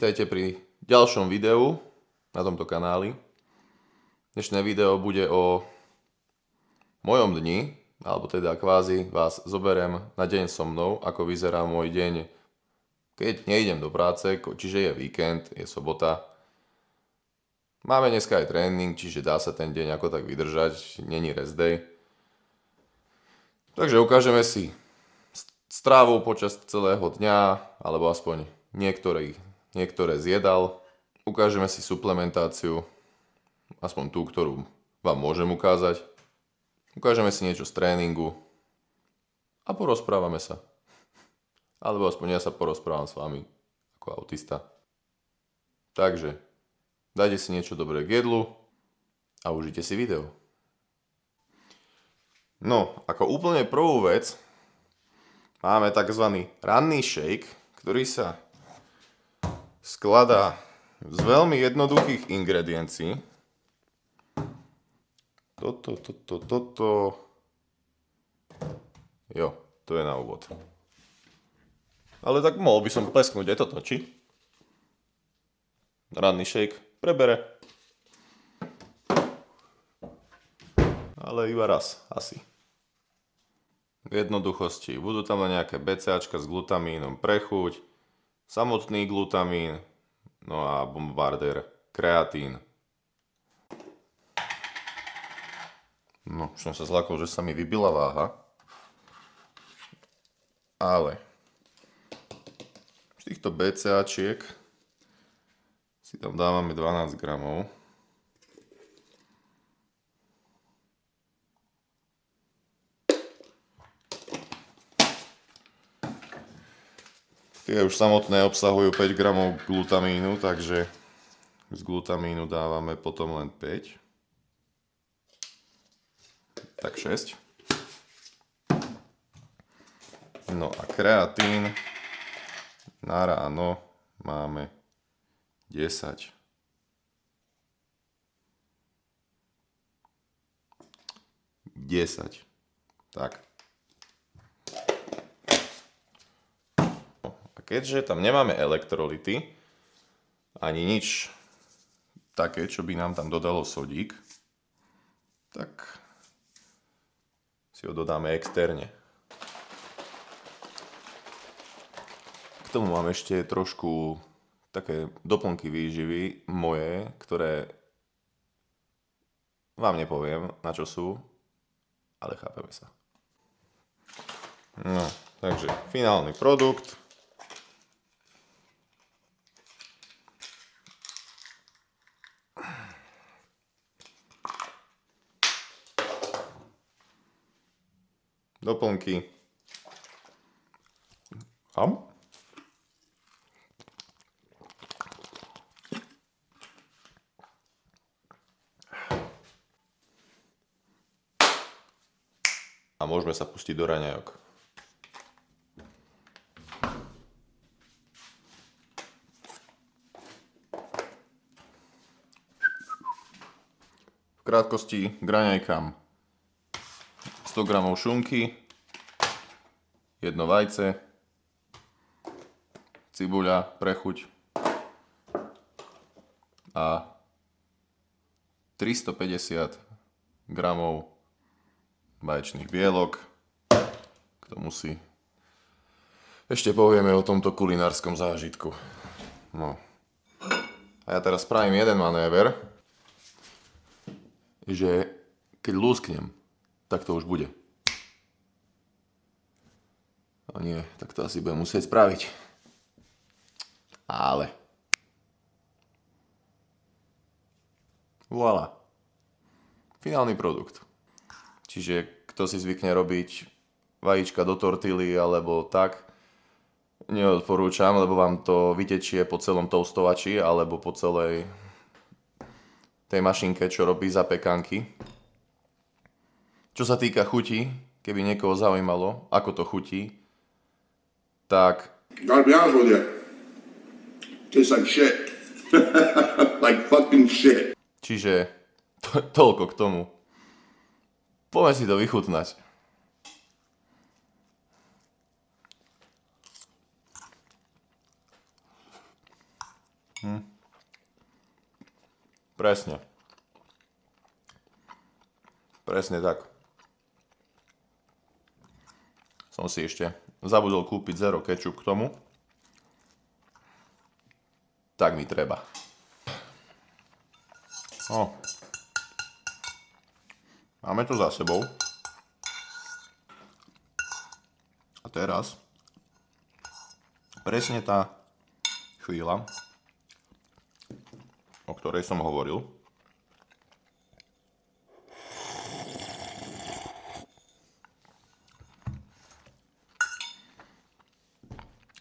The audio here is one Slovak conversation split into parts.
Vítajte pri ďalšom videu na tomto kanáli. Dnešné video bude o mojom dni, alebo teda kvázi vás zoberiem na deň so mnou, ako vyzerá môj deň, keď neidem do práce, čiže je víkend, je sobota. Máme dneska aj tréning, čiže dá sa ten deň ako tak vydržať, není rest day. Takže ukážeme si strávu počas celého dňa, alebo aspoň niektoré zjedal. Ukážeme si suplementáciu, aspoň tú, ktorú vám môžem ukázať. Ukážeme si niečo z tréningu a porozprávame sa. Alebo aspoň ja sa porozprávam s vami ako autista. Takže dajte si niečo dobré k jedlu a užite si video. No, ako úplne prvú vec máme tzv. Ranný shake, ktorý sa skladá z veľmi jednoduchých ingrediencií. Toto. Jo, to je na úvod. Ale tak mohol by som plesknúť aj toto, či? Ranný shake prebere. Ale iba raz, asi. V jednoduchosti. Budú tam len nejaké BCAčka s glutamínom pre chuť, samotný glutamín, no a bombardér kreatín. No, už som sa zlakol, že sa mi vybila váha. Ale z týchto BCAčiek si tam dávame 12 gramov. Tie už samotné obsahujú 5 gramov glutamínu, takže z glutamínu dávame potom len 5. Tak 6. No a kreatín na ráno máme 10. Tak. Keďže tam nemáme elektrolyty, ani nič také, čo by nám tam dodalo sodík, tak si ho dodáme externe. K tomu mám ešte trošku také doplnky výživy moje, ktoré vám nepoviem, na čo sú, ale chápeme sa. No, takže finálny produkt. Doplnky. A môžeme sa pustiť do raňajok. V krátkosti k raňajkám 100 g šunky, 1 vajce, cibuľa pre chuť a 350 g vaječných bielok. K tomu si ešte povieme o tomto kulinárskom zážitku. No. A ja teraz spravím jeden manéver, že keď lúsknem, tak to už bude. A nie, tak to asi budem musieť spraviť. Ale. Voilà. Finálny produkt. Čiže kto si zvykne robiť vajíčka do tortily alebo tak, neodporúčam, lebo vám to vytečie po celom toastovači alebo po celej tej mašinke, čo robí zapekánky. Čo sa týka chuti, keby niekoho zaujímalo, ako to chutí, tak... Gotta be honest with you. Tastes like shit. Like fucking shit. Čiže toľko k tomu. Poďme si to vychutnať. Presne. Presne tak. Som si ešte zabudol kúpiť zero kečup k tomu. Tak mi treba. No. Máme to za sebou. A teraz presne tá chvíľa, o ktorej som hovoril.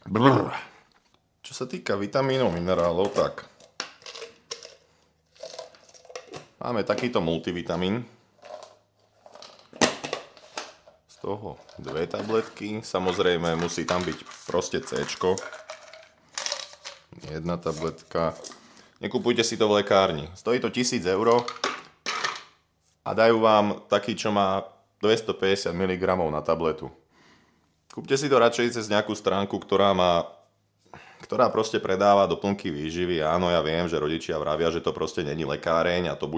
Brr. Čo sa týka vitamínov, minerálov, tak máme takýto multivitamín. Z toho 2 tabletky. Samozrejme musí tam byť proste C-čko. 1 tabletka. Nekupujte si to v lekárni. Stojí to 1000 € a dajú vám taký, čo má 250 mg na tabletu. Kúpte si to radšej cez nejakú stránku, ktorá proste predáva doplnky výživy. Áno, ja viem, že rodičia vravia, že to proste není lekáreň a to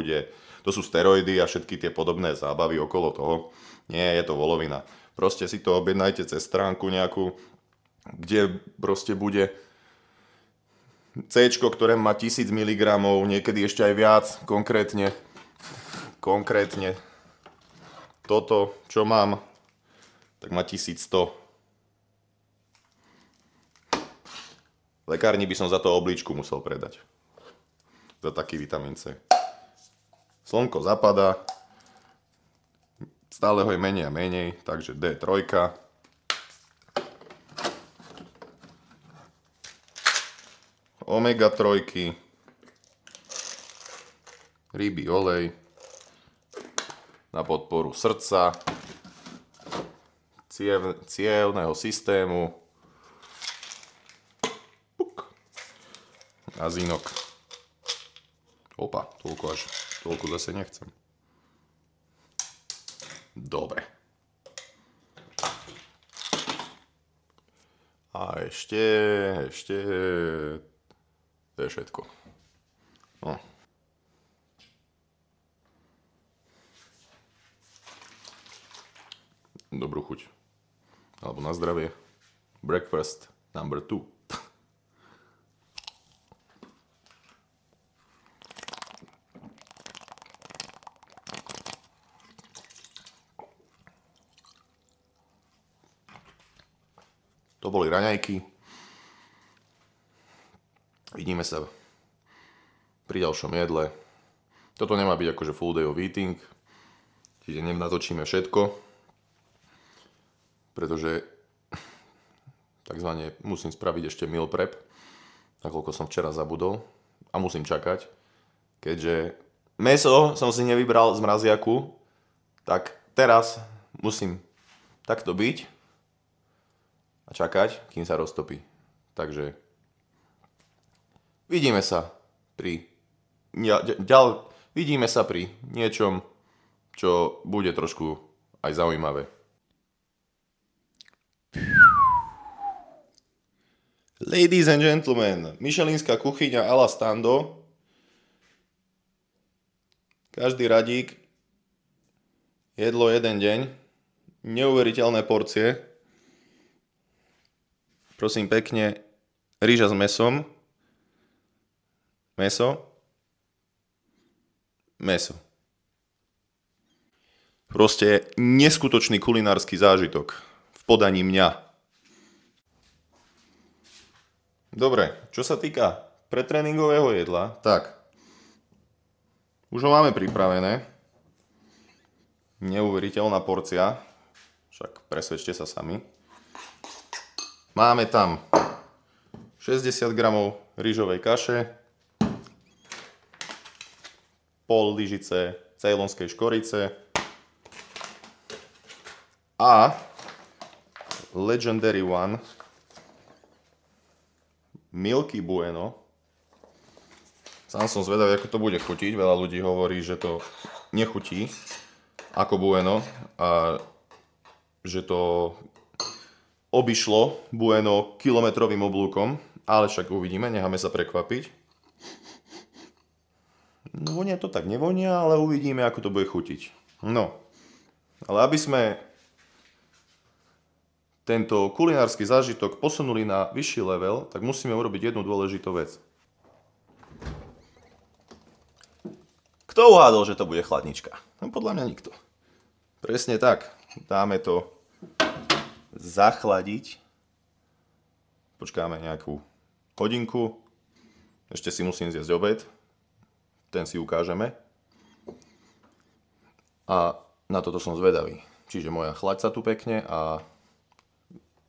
sú steroidy a všetky tie podobné zábavy okolo toho. Nie, je to volovina. Proste si to objednajte cez stránku nejakú, kde proste bude C-čko, ktoré má 1000 mg, niekedy ešte aj viac, konkrétne toto, čo mám, tak má 1100. V lekárni by som za to obličku musel predať. Za taký vitamín C. Slnko zapadá, stále ho je menej a menej, takže D3. Omega 3, rybí olej na podporu srdca, cievneho systému a zinok. Opa, toľko zase nechcem. Dobre. A ešte to je všetko. No. Dobrú chuť. Alebo na zdravie. Breakfast number 2. To boli raňajky. Vidíme sa pri ďalšom jedle. Toto nemá byť akože full day of eating, čiže nenatočíme všetko, pretože takzvané musím spraviť ešte meal prep, nakoľko som včera zabudol a musím čakať, keďže mäso som si nevybral z mraziaku, tak teraz musím takto byť a čakať, kým sa roztopí. Takže vidíme sa pri niečom, čo bude trošku aj zaujímavé. Ladies and gentlemen, michelinská kuchyňa a la Stando. Každý radík, jedlo jeden deň, neuveriteľné porcie. Prosím pekne, rýža s mäsom. Mäso. Proste neskutočný kulinársky zážitok v podaní mňa. Dobre, čo sa týka pretréningového jedla, tak už ho máme pripravené. Neuveriteľná porcia, však presvedčte sa sami. Máme tam 60 g rýžovej kaše, pol lyžice ceylonskej škorice a Legendary One Milky Bueno. Sám som zvedavý, ako to bude chutiť. Veľa ľudí hovorí, že to nechutí ako Bueno a že to obišlo Bueno kilometrovým oblúkom, ale však uvidíme, necháme sa prekvapiť. No vonia to tak nevonia, ale uvidíme, ako to bude chutiť. No, ale aby sme tento kulinársky zážitok posunuli na vyšší level, tak musíme urobiť jednu dôležitú vec. Kto uhádol, že to bude chladnička? No podľa mňa nikto. Presne tak. Dáme to zachladiť. Počkáme nejakú hodinku. Ešte si musím zjesť obed. Ten si ukážeme. A na toto som zvedavý. Čiže moja chlaď sa tu pekne a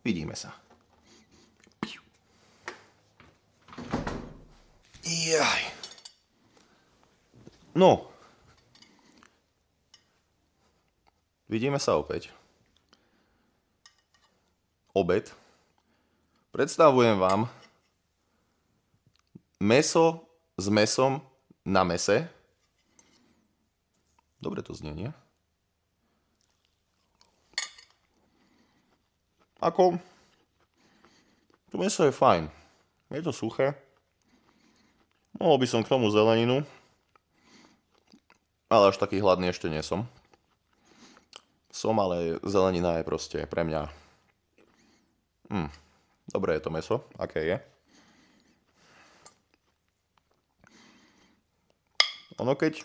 vidíme sa. Jaj. No. Vidíme sa opäť. Obed. Predstavujem vám mäso s mäsom na mese. Dobre to znie, nie? Ako, to mäso je fajn. Je to suché. Mohol by som k tomu zeleninu. Ale až taký hladný ešte nie som. Ale zelenina je proste pre mňa... Dobré je to mäso, aké je. Ono keď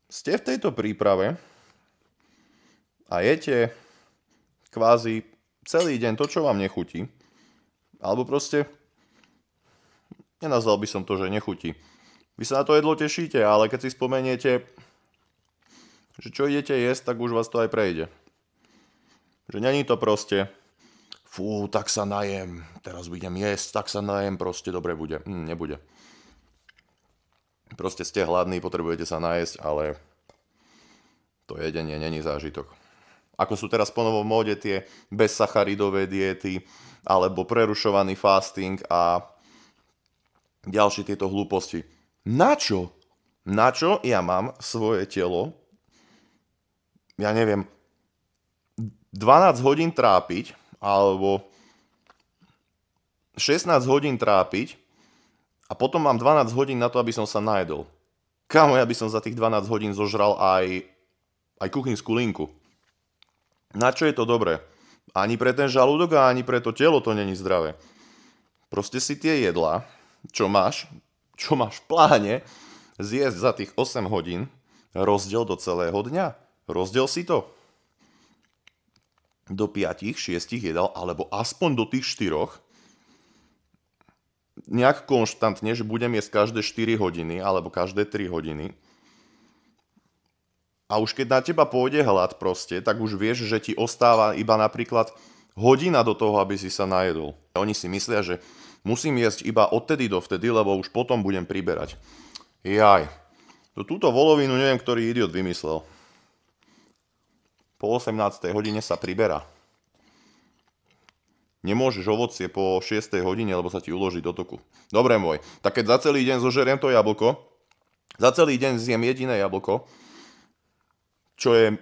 ste v tejto príprave a jete kvázi celý deň to, čo vám nechutí, alebo proste, nenazval by som to, že nechutí. Vy sa na to jedlo tešíte, ale keď si spomeniete, že čo idete jesť, tak už vás to aj prejde. Že není to proste, tak sa najem, teraz budem jesť, tak sa najem, proste dobre bude. Nebude. Proste ste hladní, potrebujete sa najesť, ale to jedenie není zážitok. Ako sú teraz po novom móde tie bezsacharidové diety, alebo prerušovaný fasting a ďalšie tieto hlúposti. Na čo? Na čo ja mám svoje telo, ja neviem, 12 hodín trápiť, alebo 16 hodín trápiť, a potom mám 12 hodín na to, aby som sa najedol. Kámo, ja by som za tých 12 hodín zožral aj kuchynskú linku. Na čo je to dobré? Ani pre ten žalúdok a ani pre to telo to není zdravé. Proste si tie jedlá, čo máš v pláne zjesť za tých 8 hodín, rozdiel do celého dňa. Rozdiel si to do 5-6 jedál, alebo aspoň do tých 4. Nejak konštantne, že budem jesť každé 4 hodiny alebo každé 3 hodiny. A už keď na teba pôjde hlad proste, tak už vieš, že ti ostáva iba napríklad hodina do toho, aby si sa najedol. Oni si myslia, že musím jesť iba odtedy do vtedy, lebo už potom budem priberať. Jaj, túto volovinu neviem, ktorý idiot vymyslel. Po 18. hodine sa priberá. Nemôžeš ovocie po 6. hodine, lebo sa ti uloží do toku. Dobre môj, tak keď za celý deň zožeriem to jablko, za celý deň zjem jediné jablko, čo je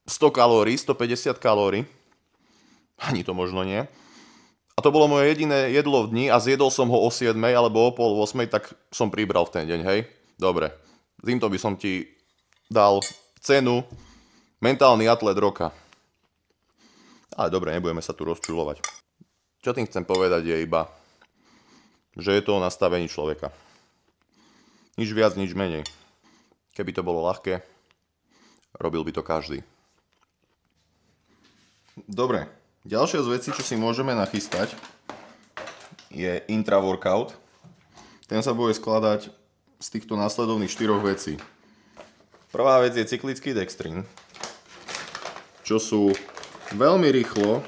100 kalórií, 150 kalórií, ani to možno nie, a to bolo moje jediné jedlo v dni a zjedol som ho o 7 alebo o pol 8, tak som pribral v ten deň, hej? Dobre, týmto by som ti dal cenu mentálny atlet roka. Ale dobre, nebudeme sa tu rozčulovať. Čo tým chcem povedať je iba, že je to o nastavení človeka. Nič viac, nič menej. Keby to bolo ľahké, robil by to každý. Dobre, ďalšia z vecí, čo si môžeme nachystať, je intra-workout. Ten sa bude skladať z týchto následovných 4 vecí. Prvá vec je cyklický dextrín, čo sú veľmi rýchlo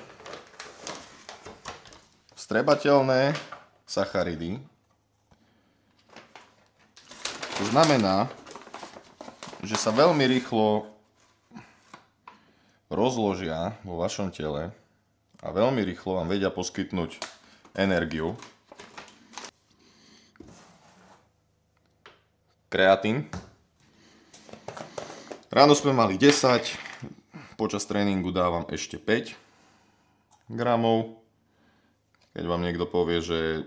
vstrebateľné sacharidy. To znamená, že sa veľmi rýchlo rozložia vo vašom tele a veľmi rýchlo vám vedia poskytnúť energiu. Kreatín. Ráno sme mali 10, počas tréningu dávam ešte 5 gramov. Keď vám niekto povie, že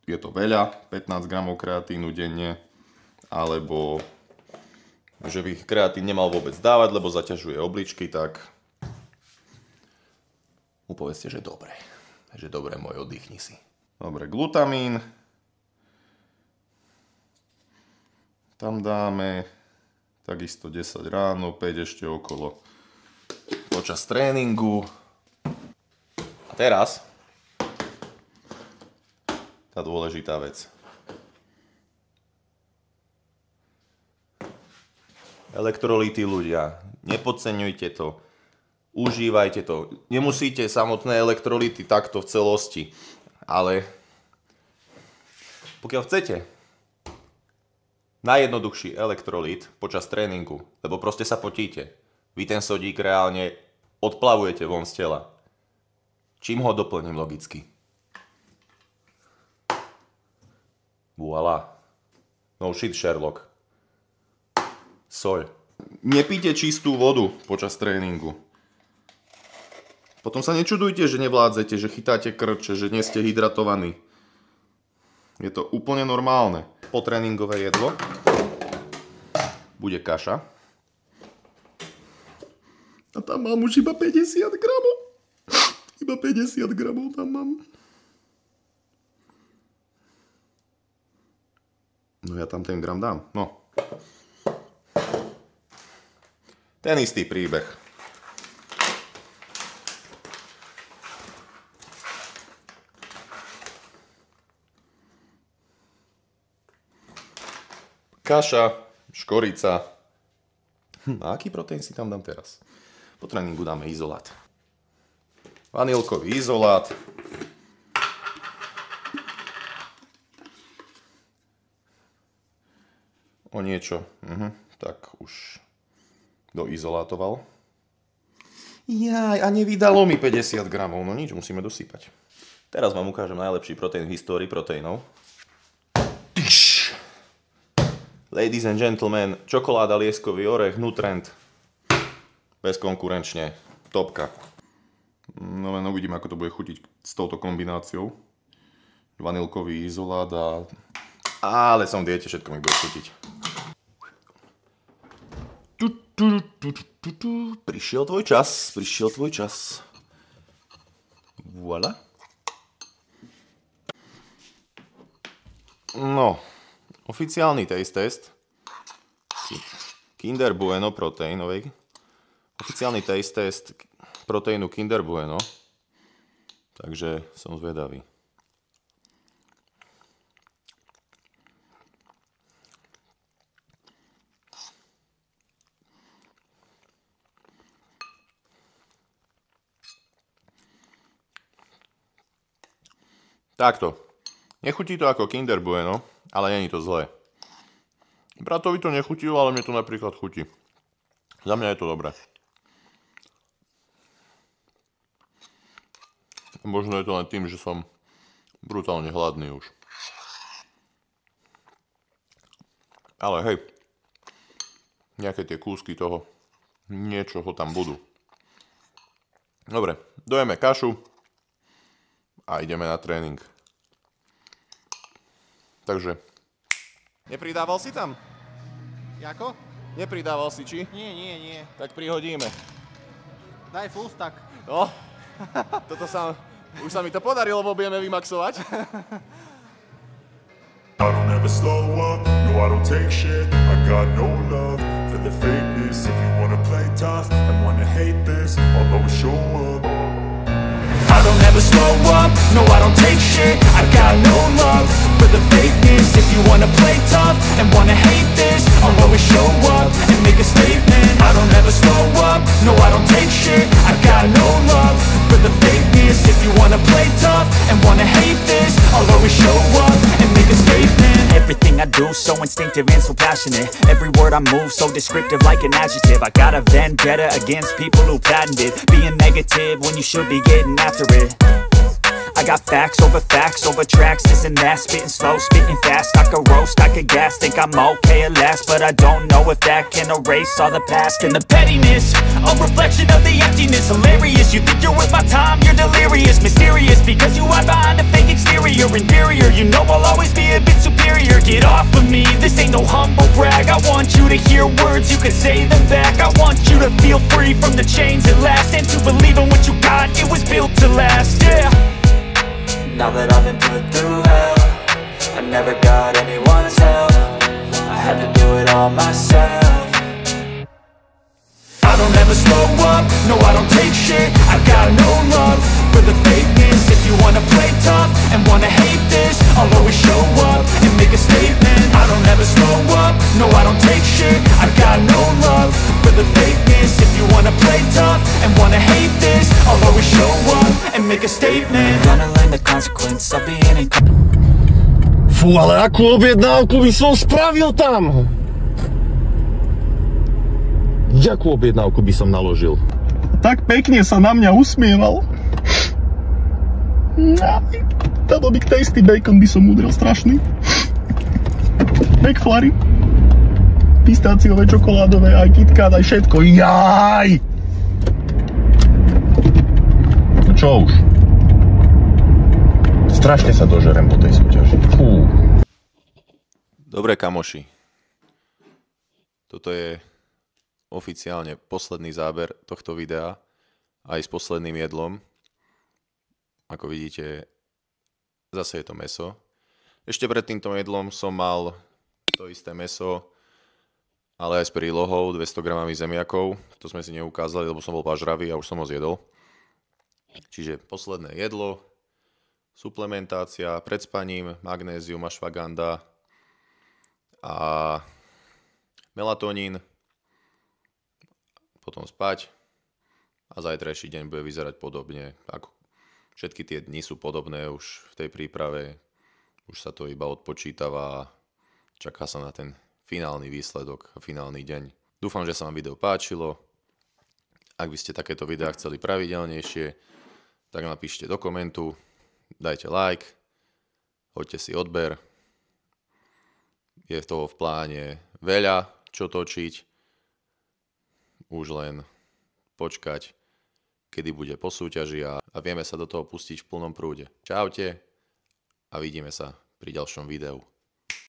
je to veľa, 15 gramov kreatínu denne, alebo že by kreatín nemal vôbec dávať, lebo zaťažuje obličky, tak mu povedzte, že dobre. Že dobre, môj, oddychni si. Dobre, glutamín. Tam dáme takisto 10 ráno, 5 ešte okolo počas tréningu. A teraz tá dôležitá vec. Elektrolyty, ľudia, nepodceňujte to, užívajte to. Nemusíte samotné elektrolyty takto v celosti, ale pokiaľ chcete najjednoduchší elektrolyt počas tréningu, lebo proste sa potíte, vy ten sodík reálne odplavujete von z tela. Čím ho doplním logicky? Voilà. No shit, Sherlock. Soľ. Nepíte čistú vodu počas tréningu. Potom sa nečudujte, že nevládzete, že chytáte krče, že nie ste hydratovaní. Je to úplne normálne. Potréningové jedlo bude kaša. A tam mám už iba 50 gramov. Iba 50 gramov tam mám. No ja tam ten gram dám. No. Ten istý príbeh. Kaša, škorica. A aký proteín si tam dám teraz? Po tréningu dáme izolát. Vanilkový izolát. O niečo. Tak už doizolátoval. Jaj, a nevydalo mi 50 gramov. No nič, musíme dosypať. Teraz vám ukážem najlepší proteín v histórii proteínov. Ladies and gentlemen, čokoláda, lieskový orech, Nutrend. Bezkonkurenčne. Topka. No len uvidím, ako to bude chutiť s touto kombináciou. Vanilkový izolát a... Ale som v diete, všetko mi bude chutiť. Prišiel tvoj čas, prišiel tvoj čas. Voilà. No, oficiálny taste test. Kinder Bueno proteínovej. Oficiálny taste test proteínu Kinder Bueno. Takže som zvedavý. Takto. Nechutí to ako Kinder Bueno, ale není to zlé. Bratovi to nechutilo, ale mne to napríklad chutí. Za mňa je to dobré. Možno je to len tým, že som brutálne hladný už. Ale hej, nejaké tie kúsky toho, niečoho tam budú. Dobre, dojeme kašu a ideme na tréning. Takže, nepridával si tam? Jako? Nepridával si, či? Nie. Tak prihodíme. Daj full stack. No, už sa mi to podarilo, lebo budeme vymaxovať. I don't ever slow up, no I don't take shit. I got no love for the fakeness. If you wanna play tough and wanna hate this, I'll always show up. I don't ever slow up, no I don't take shit. I got no love for the fakeness. If you wanna play tough and wanna hate this, I'll always show up and make a statement. I don't ever slow up, no I don't take shit. I got no love for the fakeness. If you wanna play tough and wanna hate this, I'll always show up and make a statement. Everything I do so instinctive and so passionate. Every word I move so descriptive like an adjective. I got a vendetta against people who patented being negative when you should be getting after it. I got facts over tracks, this and that. Spitting slow, spitting fast, I could roast, I could gas. Think I'm okay at last, but I don't know if that can erase all the past. And the pettiness, a reflection of the emptiness. Hilarious, you think you're worth my time, you're delirious. Mysterious, because you hide behind a fake exterior. Inferior, you know I'll always be a bit superior. Get off of me, this ain't no humble brag. I want you to hear words, you can say them back. I want you to feel free from the chains at last, and to believe in what you got, it was built to last, yeah. Now that I've been put through hell, I never got anyone's help, I had to do it all myself. I don't ever slow up, no I don't take shit. I got no love for the fakeness. If you wanna play tough and wanna hate this, I'll always show up and make a statement. I don't ever slow up, no I don't take shit. I got no love for the fakeness. If you wanna play tough and wanna hate this, I'll always show up and make a statement. Gonna learn the consequence of being in. Fú, ale akú objednávku by som spravil tam? Jakú objednávku by som naložil? Tak pekne sa na mňa usmieval. Double Big Tasty Bacon by som udrel strašný. McFlurry. Pistáciové, čokoládové, aj KitKat, aj všetko. Jaj! No čo už? Strašne sa dožerem po tej súťaži. Fú. Dobre, kamoši. Toto je oficiálne posledný záber tohto videa aj s posledným jedlom. Ako vidíte, zase je to mäso. Ešte pred týmto jedlom som mal to isté mäso, ale aj s prílohou, 200 gramami zemiakov. To sme si neukázali, lebo som bol pažravý a už som ho zjedol. Čiže posledné jedlo, suplementácia pred spaním, magnézium, ashwagandha a melatonín. Potom spať a zajtrajší deň bude vyzerať podobne. Ako všetky tie dni sú podobné už v tej príprave. Už sa to iba odpočítava a čaká sa na ten finálny výsledok a finálny deň. Dúfam, že sa vám video páčilo. Ak by ste takéto videá chceli pravidelnejšie, tak napíšte do komentu, dajte like, hoďte si odber. Je toho v pláne veľa, čo točiť. Už len počkať, kedy bude po súťaži a vieme sa do toho pustiť v plnom prúde. Čaute a vidíme sa pri ďalšom videu.